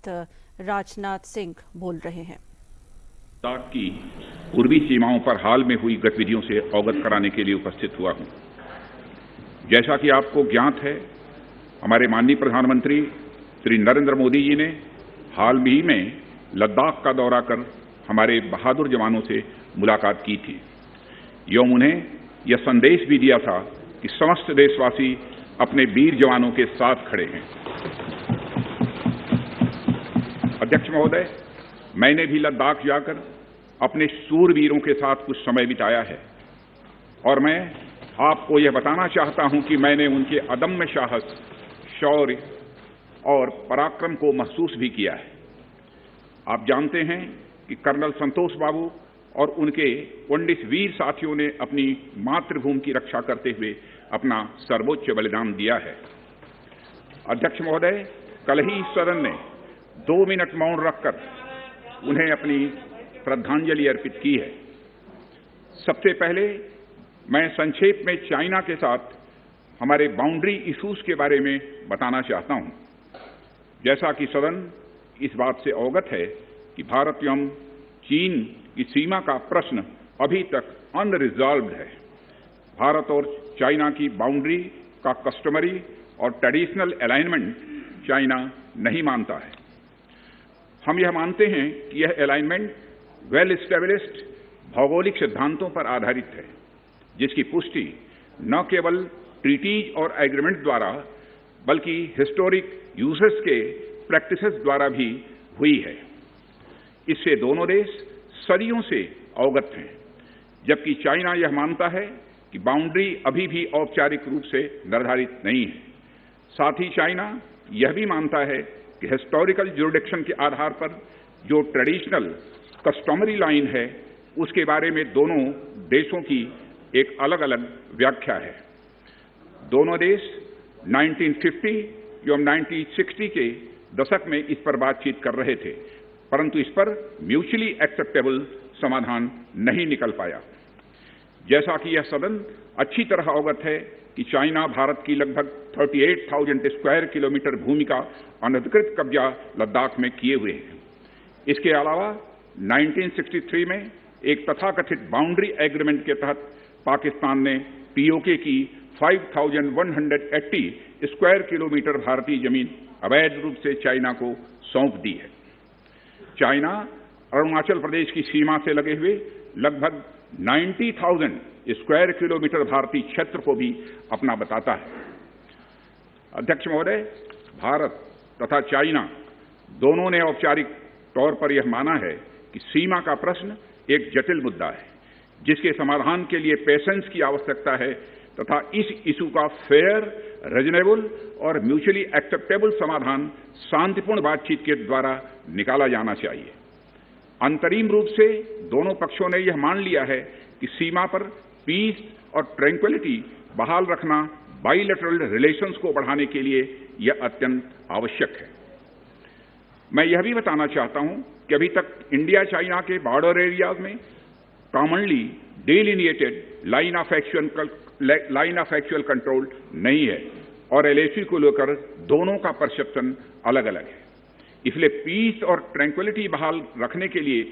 राजनाथ सिंह बोल रहे हैं। लद्दाख की पूर्वी सीमाओं पर हाल में हुई गतिविधियों से अवगत कराने के लिए उपस्थित हुआ हूं। जैसा कि आपको ज्ञात है, हमारे माननीय प्रधानमंत्री श्री नरेंद्र मोदी जी ने हाल ही में लद्दाख का दौरा कर हमारे बहादुर जवानों से मुलाकात की थी एवं उन्हें यह संदेश भी दिया था कि समस्त देशवासी अपने वीर जवानों के साथ खड़े हैं। अध्यक्ष महोदय, मैंने भी लद्दाख जाकर अपने शूरवीरों के साथ कुछ समय बिताया है और मैं आपको यह बताना चाहता हूं कि मैंने उनके अदम्य साहस, शौर्य और पराक्रम को महसूस भी किया है। आप जानते हैं कि कर्नल संतोष बाबू और उनके 19 वीर साथियों ने अपनी मातृभूमि की रक्षा करते हुए अपना सर्वोच्च बलिदान दिया है। अध्यक्ष महोदय, कल ही सदन ने 2 मिनट मौन रखकर उन्हें अपनी श्रद्धांजलि अर्पित की है। सबसे पहले मैं संक्षेप में चाइना के साथ हमारे बाउंड्री इश्यूज के बारे में बताना चाहता हूं। जैसा कि सदन इस बात से अवगत है कि भारत एवं चीन की सीमा का प्रश्न अभी तक अनरिजॉल्व्ड है। भारत और चाइना की बाउंड्री का कस्टमरी और ट्रेडिशनल अलाइनमेंट चाइना नहीं मानता है। हम यह मानते हैं कि यह अलाइनमेंट वेल एस्टेब्लिश्ड भौगोलिक सिद्धांतों पर आधारित है, जिसकी पुष्टि न केवल ट्रीटीज और एग्रीमेंट द्वारा बल्कि हिस्टोरिक यूजेस के प्रैक्टिसेस द्वारा भी हुई है। इससे दोनों देश सदियों से अवगत हैं, जबकि चाइना यह मानता है कि बाउंड्री अभी भी औपचारिक रूप से निर्धारित नहीं है। साथ ही चाइना यह भी मानता है कि हिस्टोरिकल ज्यूरिडिक्शन के आधार पर जो ट्रेडिशनल कस्टमरी लाइन है, उसके बारे में दोनों देशों की एक अलग अलग व्याख्या है। दोनों देश 1950 एवं 1960 के दशक में इस पर बातचीत कर रहे थे, परंतु इस पर म्यूचुअली एक्सेप्टेबल समाधान नहीं निकल पाया। जैसा कि यह सदन अच्छी तरह अवगत है कि चाइना भारत की लगभग 38,000 स्क्वायर किलोमीटर भूमि का अनधिकृत कब्जा लद्दाख में किए हुए है। इसके अलावा 1963 में एक तथाकथित बाउंड्री एग्रीमेंट के तहत पाकिस्तान ने पीओके की 5,180 स्क्वायर किलोमीटर भारतीय जमीन अवैध रूप से चाइना को सौंप दी है। चाइना अरुणाचल प्रदेश की सीमा से लगे हुए लगभग 90,000 स्क्वायर किलोमीटर भारतीय क्षेत्र को भी अपना बताता है। अध्यक्ष महोदय, भारत तथा चाइना दोनों ने औपचारिक तौर पर यह माना है कि सीमा का प्रश्न एक जटिल मुद्दा है, जिसके समाधान के लिए पेशेंस की आवश्यकता है तथा इस इशू का फेयर, रीजनेबल और म्यूचुअली एक्सेप्टेबल समाधान शांतिपूर्ण बातचीत के द्वारा निकाला जाना चाहिए। अंतरिम रूप से दोनों पक्षों ने यह मान लिया है कि सीमा पर पीस और ट्रैंक्विलिटी बहाल रखना बाइलेटरल रिलेशंस को बढ़ाने के लिए यह अत्यंत आवश्यक है। मैं यह भी बताना चाहता हूं कि अभी तक इंडिया चाइना के बॉर्डर एरियाज में commonly delineated line of actual control नहीं है और एलएसी को लेकर दोनों का परसेप्शन अलग अलग है। इसलिए पीस और ट्रैंक्विलिटी बहाल रखने के लिए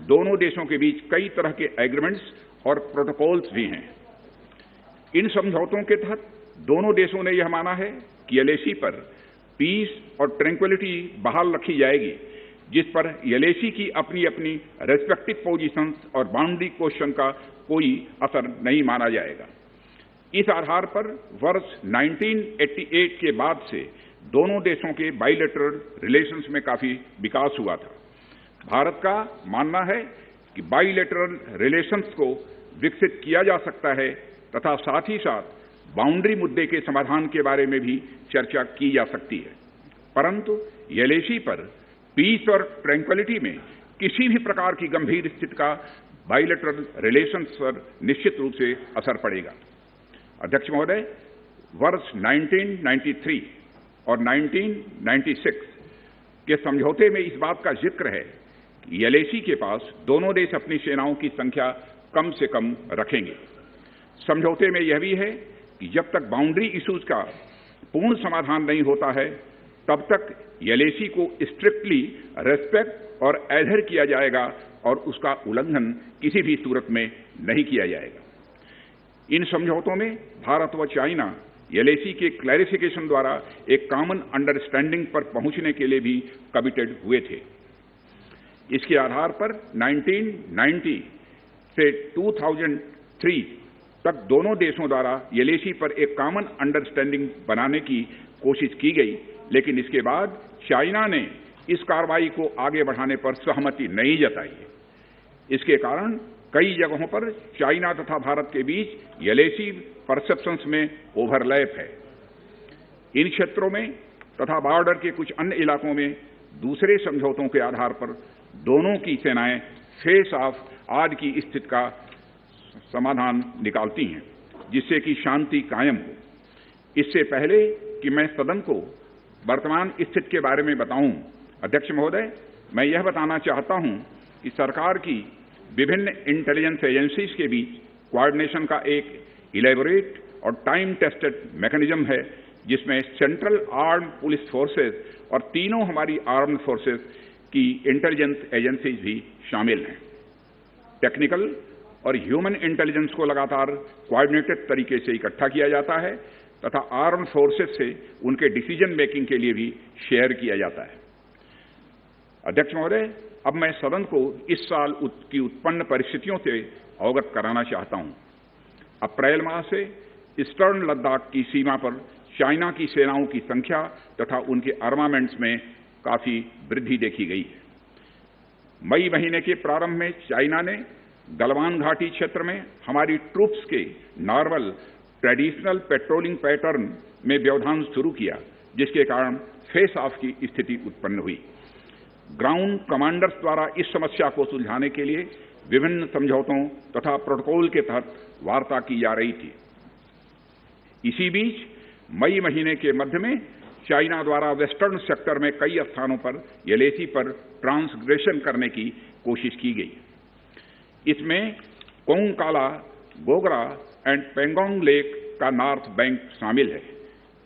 दोनों देशों के बीच कई तरह के एग्रीमेंट्स और प्रोटोकॉल्स भी हैं। इन समझौतों के तहत दोनों देशों ने यह माना है कि एलएसी पर पीस और ट्रैंक्विलिटी बहाल रखी जाएगी, जिस पर एलएसी की अपनी अपनी रेस्पेक्टिव पोजीशंस और बाउंड्री क्वेश्चन का कोई असर नहीं माना जाएगा। इस आधार पर वर्ष 1988 के बाद से दोनों देशों के बाइलेटरल रिलेशंस में काफी विकास हुआ था। भारत का मानना है कि बाइलेटरल रिलेशंस को विकसित किया जा सकता है तथा साथ ही साथ बाउंड्री मुद्दे के समाधान के बारे में भी चर्चा की जा सकती है, परंतु एलएसी पर पीस और ट्रैंक्विलिटी में किसी भी प्रकार की गंभीर स्थिति का बाइलेटरल रिलेशंस पर निश्चित रूप से असर पड़ेगा। अध्यक्ष महोदय, वर्ष 1993 और 1996 के समझौते में इस बात का जिक्र है कि एलएसी के पास दोनों देश अपनी सेनाओं की संख्या कम से कम रखेंगे। समझौते में यह भी है कि जब तक बाउंड्री इश्यूज का पूर्ण समाधान नहीं होता है, तब तक एलएसी को स्ट्रिक्टली रेस्पेक्ट और एडहेर किया जाएगा और उसका उल्लंघन किसी भी सूरत में नहीं किया जाएगा। इन समझौतों में भारत व चाइना एलएसी के क्लैरिफिकेशन द्वारा एक कॉमन अंडरस्टैंडिंग पर पहुंचने के लिए भी कमिटेड हुए थे। इसके आधार पर 1990 से 2003 तक दोनों देशों द्वारा एलएसी पर एक कॉमन अंडरस्टैंडिंग बनाने की कोशिश की गई, लेकिन इसके बाद चाइना ने इस कार्रवाई को आगे बढ़ाने पर सहमति नहीं जताई है। इसके कारण कई जगहों पर चाइना तथा भारत के बीच एलएसी परसेप्शंस में ओवरलैप है। इन क्षेत्रों में तथा बॉर्डर के कुछ अन्य इलाकों में दूसरे समझौतों के आधार पर दोनों की सेनाएं फेस ऑफ आज की स्थिति का समाधान निकालती हैं, जिससे कि शांति कायम हो। इससे पहले कि मैं सदन को वर्तमान स्थिति के बारे में बताऊं, अध्यक्ष महोदय, मैं यह बताना चाहता हूं कि सरकार की विभिन्न इंटेलिजेंस एजेंसीज के बीच कोऑर्डिनेशन का एक इलेबोरेट और टाइम टेस्टेड मैकेनिज्म है, जिसमें सेंट्रल आर्म्ड पुलिस फोर्सेज और तीनों हमारी आर्म्ड फोर्सेज की इंटेलिजेंस एजेंसीज भी शामिल हैं। टेक्निकल और ह्यूमन इंटेलिजेंस को लगातार कोऑर्डिनेटेड तरीके से इकट्ठा किया जाता है तथा आर्म्ड फोर्सेज से उनके डिसीजन मेकिंग के लिए भी शेयर किया जाता है। अध्यक्ष महोदय, अब मैं सदन को इस साल की उत्पन्न परिस्थितियों से अवगत कराना चाहता हूं। अप्रैल माह से ईस्टर्न लद्दाख की सीमा पर चाइना की सेनाओं की संख्या तथा उनके आर्मामेंट्स में काफी वृद्धि देखी गई है। मई महीने के प्रारंभ में चाइना ने गलवान घाटी क्षेत्र में हमारी ट्रूप्स के नॉर्मल ट्रेडिशनल पेट्रोलिंग पैटर्न में व्यवधान शुरू किया, जिसके कारण फेस ऑफ की स्थिति उत्पन्न हुई। ग्राउंड कमांडर्स द्वारा इस समस्या को सुलझाने के लिए विभिन्न समझौतों तथा प्रोटोकॉल के तहत वार्ता की जा रही थी। इसी बीच मई महीने के मध्य में चाइना द्वारा वेस्टर्न सेक्टर में कई स्थानों पर एलएसी पर ट्रांसग्रेशन करने की कोशिश की गई। इसमें कोंगकाला, गोगरा एंड पेंगोंग लेक का नॉर्थ बैंक शामिल है।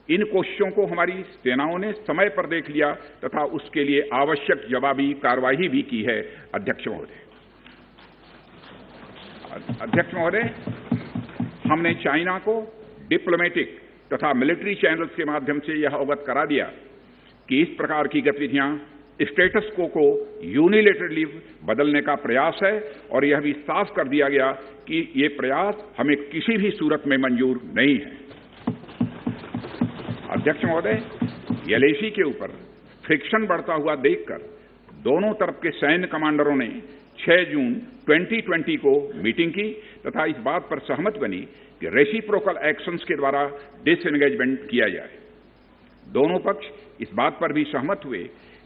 इन कोशिशों को हमारी सेनाओं ने समय पर देख लिया तथा उसके लिए आवश्यक जवाबी कार्रवाई भी की है। अध्यक्ष महोदय, हमने चाइना को डिप्लोमेटिक तथा मिलिट्री चैनल्स के माध्यम से यह अवगत करा दिया कि इस प्रकार की गतिविधियां स्टेटस को यूनिलेटरली बदलने का प्रयास है और यह भी साफ कर दिया गया कि ये प्रयास हमें किसी भी सूरत में मंजूर नहीं है। अध्यक्ष महोदय, एलएसी के ऊपर फ्रिक्शन बढ़ता हुआ देखकर दोनों तरफ के सैन्य कमांडरों ने 6 जून 2020 को मीटिंग की तथा इस बात पर सहमत बनी कि रेसिप्रोकल एक्शंस के द्वारा डिसएंगेजमेंट किया जाए। दोनों पक्ष इस बात पर भी सहमत हुए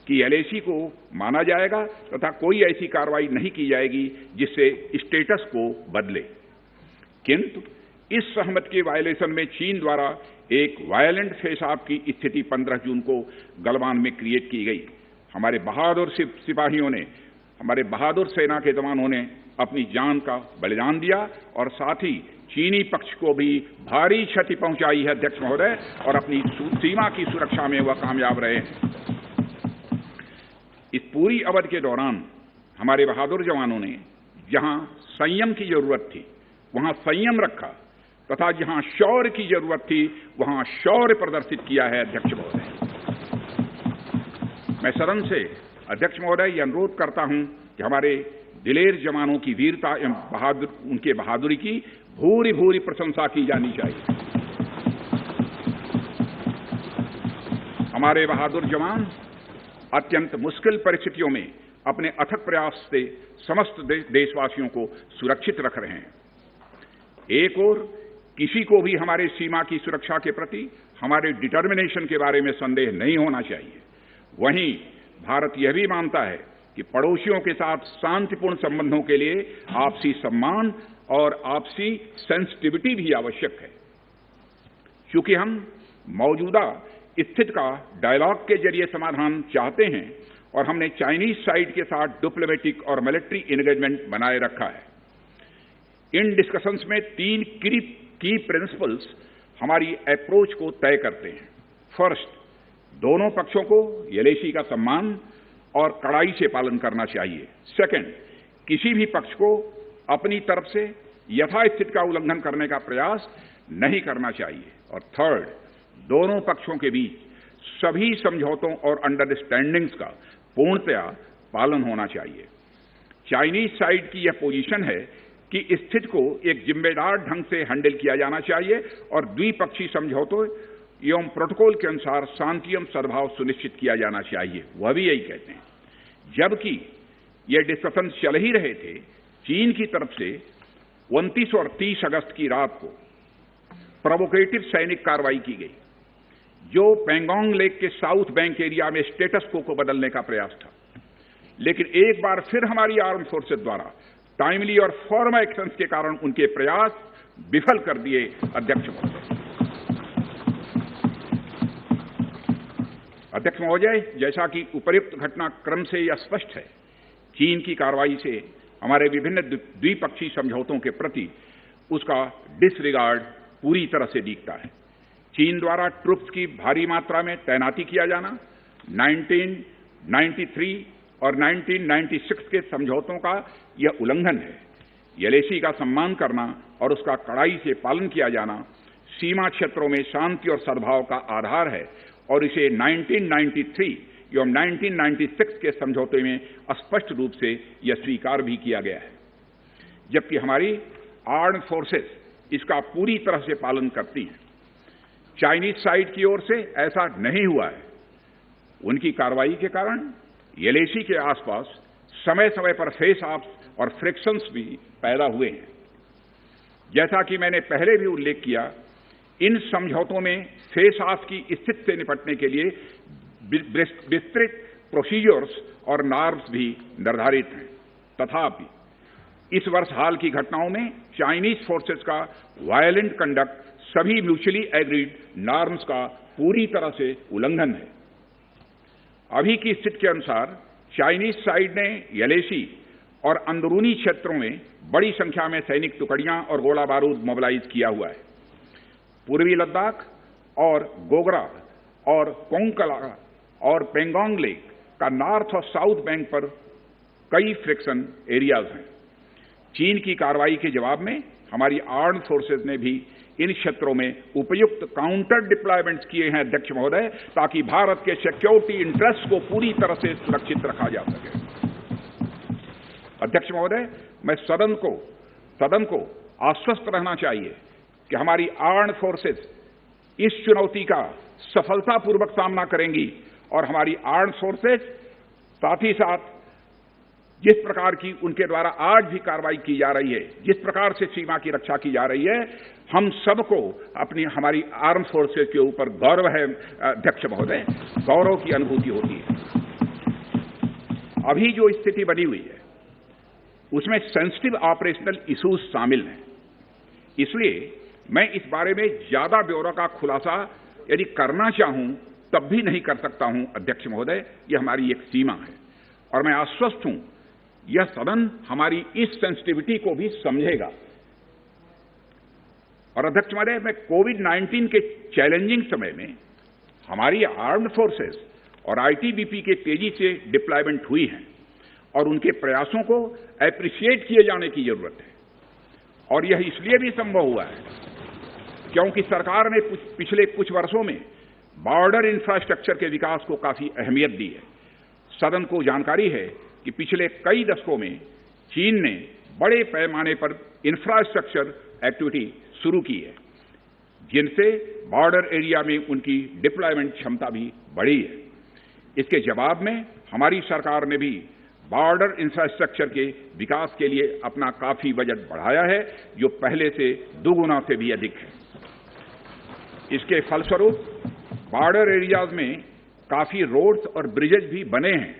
कि एलएसी को माना जाएगा तथा कोई ऐसी कार्रवाई नहीं की जाएगी जिससे स्टेटस को बदले। किंतु इस सहमति के वायलेशन में चीन द्वारा एक वायलेंट फेस ऑफ की स्थिति 15 जून को गलवान में क्रिएट की गई। हमारे बहादुर सिपाहियों ने, हमारे बहादुर सेना के जवानों ने अपनी जान का बलिदान दिया और साथ ही चीनी पक्ष को भी भारी क्षति पहुंचाई है। अध्यक्ष महोदय, और अपनी सीमा की सुरक्षा में वह कामयाब रहे हैं। इस पूरी अवधि के दौरान हमारे बहादुर जवानों ने जहां संयम की जरूरत थी वहां संयम रखा तथा जहां शौर्य की जरूरत थी वहां शौर्य प्रदर्शित किया है। अध्यक्ष महोदय, मैं सदन से अध्यक्ष महोदय यह अनुरोध करता हूं कि हमारे दिलेर जवानों की वीरता एवं उनके बहादुरी की भूरी भूरी प्रशंसा की जानी चाहिए। हमारे बहादुर जवान अत्यंत मुश्किल परिस्थितियों में अपने अथक प्रयास से समस्त देशवासियों को सुरक्षित रख रहे हैं। एक ओर किसी को भी हमारे सीमा की सुरक्षा के प्रति हमारे डिटर्मिनेशन के बारे में संदेह नहीं होना चाहिए। वहीं भारत यह भी मानता है कि पड़ोसियों के साथ शांतिपूर्ण संबंधों के लिए आपसी सम्मान और आपसी सेंसिटिविटी भी आवश्यक है। चूंकि हम मौजूदा स्थिति का डायलॉग के जरिए समाधान चाहते हैं और हमने चाइनीज साइड के साथ डिप्लोमेटिक और मिलिट्री एंगेजमेंट बनाए रखा है। इन डिस्कशंस में 3 की प्रिंसिपल्स हमारी अप्रोच को तय करते हैं। फर्स्ट, दोनों पक्षों को एलएसी का सम्मान और कड़ाई से पालन करना चाहिए। सेकंड, किसी भी पक्ष को अपनी तरफ से यथास्थिति का उल्लंघन करने का प्रयास नहीं करना चाहिए। और थर्ड, दोनों पक्षों के बीच सभी समझौतों और अंडरस्टैंडिंग्स का पूर्णतया पालन होना चाहिए। चाइनीज साइड की यह पोजीशन है कि स्थिति को एक जिम्मेदार ढंग से हैंडल किया जाना चाहिए और द्विपक्षीय समझौतों एवं प्रोटोकॉल के अनुसार शांति एवं सद्भाव सुनिश्चित किया जाना चाहिए। वह भी यही कहते हैं। जबकि ये डिस्कशन चल ही रहे थे, चीन की तरफ से 29 और 30 अगस्त की रात को प्रोवोकेटिव सैनिक कार्रवाई की गई, जो पैंगोंग लेक के साउथ बैंक एरिया में स्टेटस को बदलने का प्रयास था। लेकिन एक बार फिर हमारी आर्म फोर्सेस द्वारा टाइमली और फॉर्म एक्शंस के कारण उनके प्रयास विफल कर दिए। अध्यक्ष महोदय, जैसा कि उपर्युक्त घटनाक्रम से यह स्पष्ट है, चीन की कार्रवाई से हमारे विभिन्न द्विपक्षीय समझौतों के प्रति उसका डिसरिगार्ड पूरी तरह से दिखता है। चीन द्वारा ट्रुप्स की भारी मात्रा में तैनाती किया जाना 1993 और 1996 के समझौतों का यह उल्लंघन है। एलएसी का सम्मान करना और उसका कड़ाई से पालन किया जाना सीमा क्षेत्रों में शांति और सद्भाव का आधार है और इसे 1993 एवं 1996 के समझौते में स्पष्ट रूप से यह स्वीकार भी किया गया है। जबकि हमारी आर्म फोर्सेस इसका पूरी तरह से पालन करती हैं। चाइनीज साइड की ओर से ऐसा नहीं हुआ है। उनकी कार्रवाई के कारण एलएसी के आसपास समय समय पर फेस ऑफ्स और फ्रिक्शंस भी पैदा हुए हैं। जैसा कि मैंने पहले भी उल्लेख किया, इन समझौतों में फेस ऑफ की स्थिति से निपटने के लिए विस्तृत प्रोसीजर्स और नॉर्म्स भी निर्धारित हैं। तथापि इस वर्ष हाल की घटनाओं में चाइनीज फोर्सेस का वायलेंट कंडक्ट सभी म्यूचुअली एग्रीड नॉर्म्स का पूरी तरह से उल्लंघन है। अभी की स्थिति के अनुसार चाइनीज साइड ने एलएसी और अंदरूनी क्षेत्रों में बड़ी संख्या में सैनिक टुकड़ियां और गोला बारूद मोबिलाइज किया हुआ है। पूर्वी लद्दाख और गोगरा और कोंकला और पेंगोंग लेक का नॉर्थ और साउथ बैंक पर कई फ्रिक्शन एरियाज हैं। चीन की कार्रवाई के जवाब में हमारी आर्म फोर्सेज ने भी इन क्षेत्रों में उपयुक्त काउंटर डिप्लॉयमेंट्स किए हैं अध्यक्ष महोदय, ताकि भारत के सिक्योरिटी इंटरेस्ट को पूरी तरह से सुरक्षित रखा जा सके। अध्यक्ष महोदय, मैं सदन को आश्वस्त रहना चाहिए कि हमारी आर्म फोर्सेज इस चुनौती का सफलतापूर्वक सामना करेंगी और हमारी आर्म फोर्सेज साथ ही साथ जिस प्रकार की उनके द्वारा आज भी कार्रवाई की जा रही है, जिस प्रकार से सीमा की रक्षा की जा रही है, हम सबको हमारी आर्म फोर्सेज के ऊपर गौरव है अध्यक्ष महोदय, गौरव की अनुभूति होती है। अभी जो स्थिति बनी हुई है उसमें सेंसिटिव ऑपरेशनल इश्यूज शामिल हैं। इसलिए मैं इस बारे में ज्यादा ब्यौरा का खुलासा यदि करना चाहूं तब भी नहीं कर सकता हूं अध्यक्ष महोदय, यह हमारी एक सीमा है और मैं आश्वस्त हूं यह सदन हमारी इस सेंसिटिविटी को भी समझेगा। और अध्यक्ष महोदय, मैं कोविड-19 के चैलेंजिंग समय में हमारी आर्म्ड फोर्सेस और आईटीबीपी के तेजी से डिप्लॉयमेंट हुई हैं और उनके प्रयासों को एप्रिशिएट किए जाने की जरूरत है। और यह इसलिए भी संभव हुआ है क्योंकि सरकार ने पिछले कुछ वर्षों में बॉर्डर इंफ्रास्ट्रक्चर के विकास को काफी अहमियत दी है। सदन को जानकारी है कि पिछले कई दशकों में चीन ने बड़े पैमाने पर इंफ्रास्ट्रक्चर एक्टिविटी शुरू की है, जिनसे बॉर्डर एरिया में उनकी डिप्लॉयमेंट क्षमता भी बढ़ी है। इसके जवाब में हमारी सरकार ने भी बॉर्डर इंफ्रास्ट्रक्चर के विकास के लिए अपना काफी बजट बढ़ाया है, जो पहले से दोगुना से भी अधिक है। इसके फलस्वरूप बॉर्डर एरियाज में काफी रोड्स और ब्रिजेज भी बने हैं।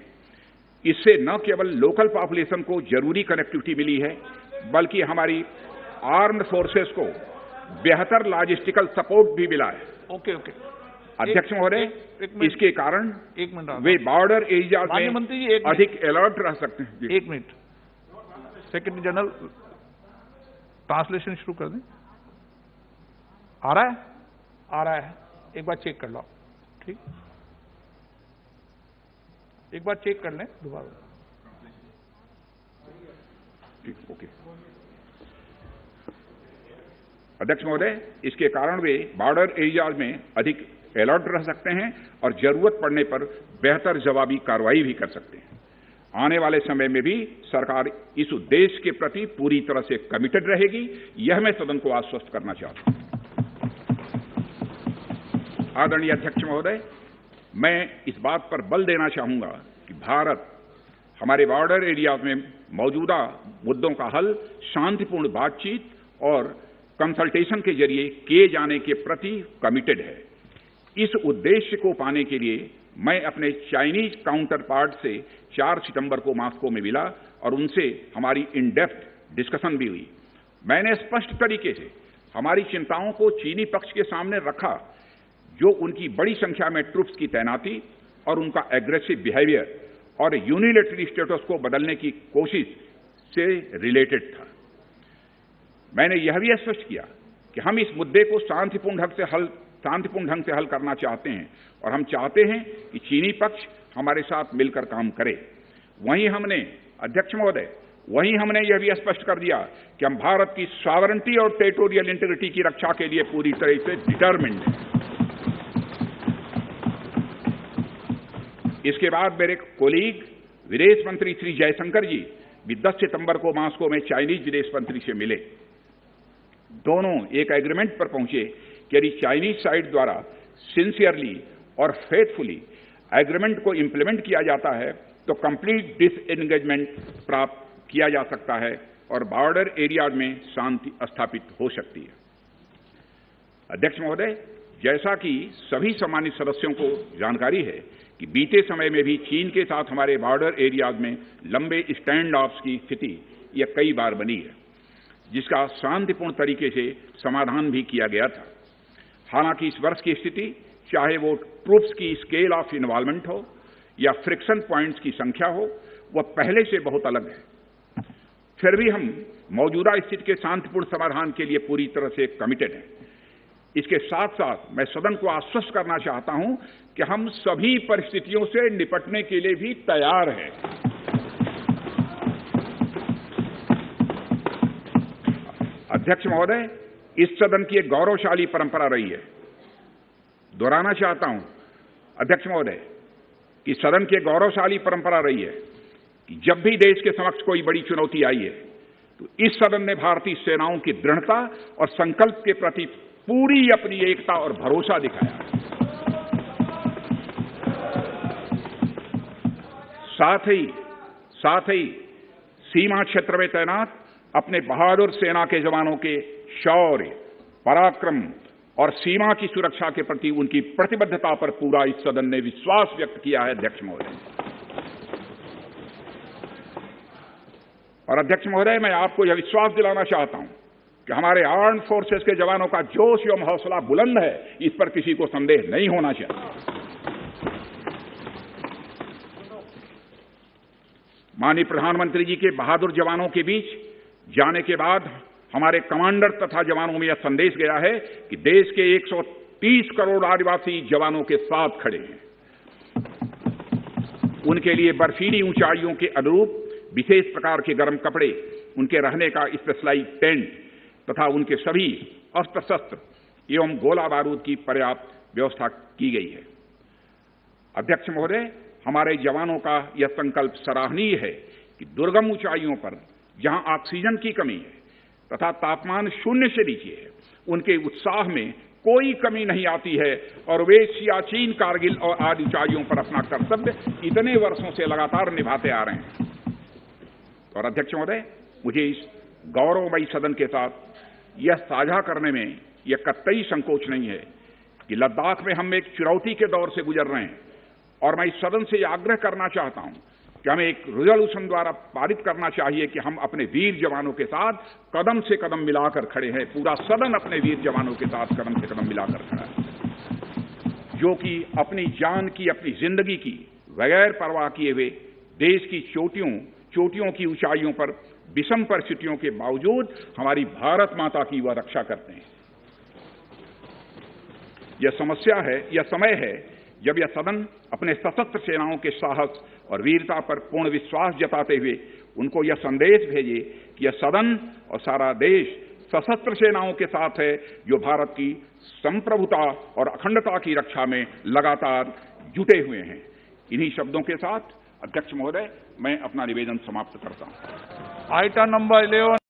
इससे न केवल लोकल पॉपुलेशन को जरूरी कनेक्टिविटी मिली है, बल्कि हमारी आर्म्ड फोर्सेस को बेहतर लॉजिस्टिकल सपोर्ट भी मिला है। ओके। अध्यक्ष महोदय, इसके कारण वे बॉर्डर एरिया में अधिक अलर्ट रह सकते हैं। 1 मिनट, सेक्रेटरी जनरल ट्रांसलेशन शुरू कर दें। आ रहा है, एक बार चेक कर लो। ठीक। एक बार चेक कर लें दोबारा। ओके। अध्यक्ष महोदय, इसके कारण वे बॉर्डर एरियाज में अधिक अलर्ट रह सकते हैं और जरूरत पड़ने पर बेहतर जवाबी कार्रवाई भी कर सकते हैं। आने वाले समय में भी सरकार इस उद्देश्य के प्रति पूरी तरह से कमिटेड रहेगी, यह मैं सदन को आश्वस्त करना चाहता हूं। आदरणीय अध्यक्ष महोदय, मैं इस बात पर बल देना चाहूंगा कि भारत हमारे बॉर्डर एरिया में मौजूदा मुद्दों का हल शांतिपूर्ण बातचीत और कंसल्टेशन के जरिए किए जाने के प्रति कमिटेड है। इस उद्देश्य को पाने के लिए मैं अपने चाइनीज काउंटर पार्ट से 4 सितंबर को मॉस्को में मिला और उनसे हमारी इन डेप्थ डिस्कशन भी हुई। मैंने स्पष्ट तरीके से हमारी चिंताओं को चीनी पक्ष के सामने रखा, जो उनकी बड़ी संख्या में ट्रूप्स की तैनाती और उनका एग्रेसिव बिहेवियर और यूनिलैटरल स्टेटस को बदलने की कोशिश से रिलेटेड था। मैंने यह भी स्पष्ट किया कि हम इस मुद्दे को शांतिपूर्ण ढंग से हल करना चाहते हैं और हम चाहते हैं कि चीनी पक्ष हमारे साथ मिलकर काम करे। वहीं हमने, अध्यक्ष महोदय, यह भी स्पष्ट कर दिया कि हम भारत की सॉवरेनिटी और टेरिटोरियल इंटीग्रिटी की रक्षा के लिए पूरी तरह से डिटरमिन्ड हैं। इसके बाद मेरे कोलीग विदेश मंत्री श्री जयशंकर जी भी 10 सितंबर को मॉस्को में चाइनीज विदेश मंत्री से मिले। दोनों एक एग्रीमेंट पर पहुंचे कि यदि चाइनीज साइड द्वारा सिंसियरली और फेथफुली एग्रीमेंट को इंप्लीमेंट किया जाता है तो कंप्लीट डिसएंगेजमेंट प्राप्त किया जा सकता है और बॉर्डर एरिया में शांति स्थापित हो सकती है। अध्यक्ष महोदय, जैसा कि सभी सम्मानित सदस्यों को जानकारी है कि बीते समय में भी चीन के साथ हमारे बॉर्डर एरियाज में लंबे स्टैंड ऑफ्स की स्थिति यह कई बार बनी है, जिसका शांतिपूर्ण तरीके से समाधान भी किया गया था। हालांकि इस वर्ष की स्थिति, चाहे वो ट्रूप्स की स्केल ऑफ इन्वॉल्वमेंट हो या फ्रिक्शन पॉइंट्स की संख्या हो, वह पहले से बहुत अलग है। फिर भी हम मौजूदा स्थिति के शांतिपूर्ण समाधान के लिए पूरी तरह से कमिटेड हैं। इसके साथ साथ मैं सदन को आश्वस्त करना चाहता हूं कि हम सभी परिस्थितियों से निपटने के लिए भी तैयार हैं। अध्यक्ष महोदय, इस सदन की एक गौरवशाली परंपरा रही है। दोहराना चाहता हूं अध्यक्ष महोदय कि सदन की गौरवशाली परंपरा रही है कि जब भी देश के समक्ष कोई बड़ी चुनौती आई है तो इस सदन ने भारतीय सेनाओं की दृढ़ता और संकल्प के प्रति पूरी अपनी एकता और भरोसा दिखाया। साथ ही सीमा क्षेत्र में तैनात अपने बहादुर सेना के जवानों के शौर्य, पराक्रम और सीमा की सुरक्षा के प्रति उनकी प्रतिबद्धता पर पूरा इस सदन ने विश्वास व्यक्त किया है। अध्यक्ष महोदय, और अध्यक्ष महोदय, मैं आपको यह विश्वास दिलाना चाहता हूं कि हमारे आर्म फोर्सेस के जवानों का जोश एवं हौसला बुलंद है, इस पर किसी को संदेह नहीं होना चाहिए। माननीय प्रधानमंत्री जी के बहादुर जवानों के बीच जाने के बाद हमारे कमांडर तथा जवानों में यह संदेश गया है कि देश के 130 करोड़ आदिवासी जवानों के साथ खड़े हैं। उनके लिए बर्फीली ऊंचाइयों के अनुरूप विशेष प्रकार के गर्म कपड़े, उनके रहने का स्पेशलाइज टेंट तथा उनके सभी अस्त्र शस्त्र एवं गोला बारूद की पर्याप्त व्यवस्था की गई है। अध्यक्ष महोदय, हमारे जवानों का यह संकल्प सराहनीय है कि दुर्गम ऊंचाइयों पर जहां ऑक्सीजन की कमी है तथा तापमान 0 से नीचे है, उनके उत्साह में कोई कमी नहीं आती है और वे सियाचिन, कारगिल और आदि ऊंचाइयों पर अपना कर्तव्य इतने वर्षों से लगातार निभाते आ रहे हैं। और अध्यक्ष महोदय, मुझे इस गौरवमयी सदन के साथ यह साझा करने में यह कतई संकोच नहीं है कि लद्दाख में हम एक चुनौती के दौर से गुजर रहे हैं और मैं इस सदन से यह आग्रह करना चाहता हूं कि हमें एक रिजोल्यूशन द्वारा पारित करना चाहिए कि हम अपने वीर जवानों के साथ कदम से कदम मिलाकर खड़े हैं। पूरा सदन अपने वीर जवानों के साथ कदम से कदम मिलाकर खड़ा है, जो कि अपनी जान की, अपनी जिंदगी की बगैर परवाह किए हुए देश की चोटियों की ऊंचाइयों पर विषम परिस्थितियों के बावजूद हमारी भारत माता की वह रक्षा करते हैं। यह समय है जब यह सदन अपने सशस्त्र सेनाओं के साहस और वीरता पर पूर्ण विश्वास जताते हुए उनको यह संदेश भेजिए कि यह सदन और सारा देश सशस्त्र सेनाओं के साथ है, जो भारत की संप्रभुता और अखंडता की रक्षा में लगातार जुटे हुए हैं। इन्हीं शब्दों के साथ अध्यक्ष महोदय, मैं अपना निवेदन समाप्त करता हूं। Item number 11.